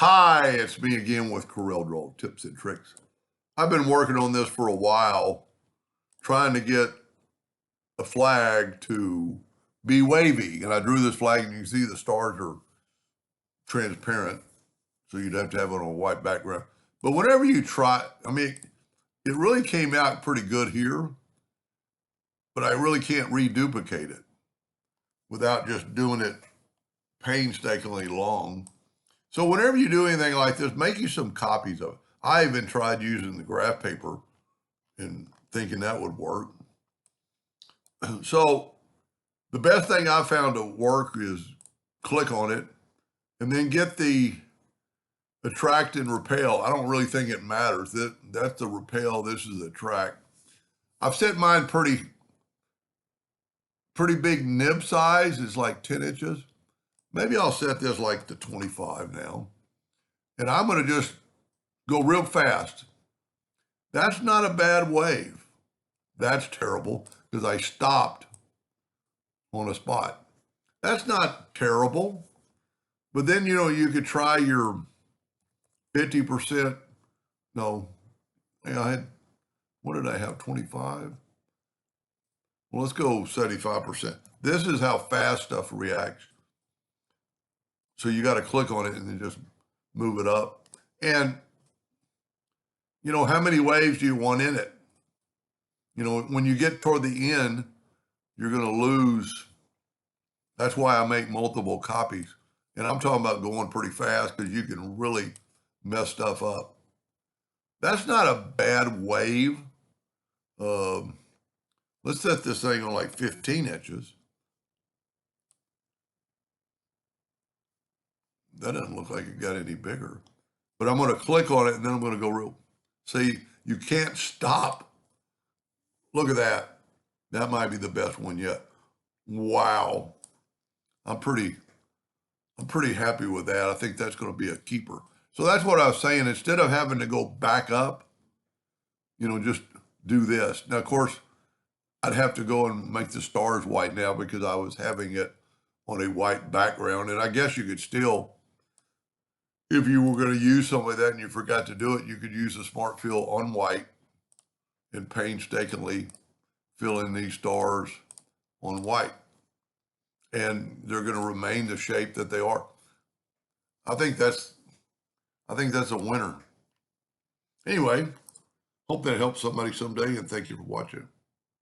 Hi, it's me again with Corel Draw Tips and Tricks. I've been working on this for a while, trying to get a flag to be wavy. And I drew this flag and you can see the stars are transparent. So you'd have to have it on a white background. But whenever you try, it really came out pretty good here, but I really can't reduplicate it without just doing it painstakingly long. So whenever you do anything like this, make you some copies of it. I even tried using the graph paper and thinking that would work. So the best thing I found to work is click on it and then get the attract and repel. I don't really think it matters. That's the repel. This is the attract. I've set mine pretty big nib size. It's like 10 inches. Maybe I'll set this like to 25 now. And I'm going to just go real fast. That's not a bad wave. That's terrible because I stopped on a spot. That's not terrible. But then, you could try your 50%. No, what did I have? 25? Well, let's go 75%. This is how fast stuff reacts. So you got to click on it and then just move it up. And, how many waves do you want in it? When you get toward the end, you're going to lose. That's why I make multiple copies. And I'm talking about going pretty fast because you can really mess stuff up. That's not a bad wave. Let's set this thing on like 15 inches. That doesn't look like it got any bigger. But I'm going to click on it and then I'm going to go real. See, you can't stop. Look at that. That might be the best one yet. Wow. I'm pretty happy with that. I think that's going to be a keeper. So that's what I was saying. Instead of having to go back up, just do this. Now, of course, I'd have to go and make the stars white now because I was having it on a white background. And I guess you could still, if you were going to use something like that and you forgot to do it, you could use a smart fill on white and painstakingly fill in these stars on white. And they're going to remain the shape that they are. I think that's a winner. Anyway, hope that helps somebody someday, and thank you for watching.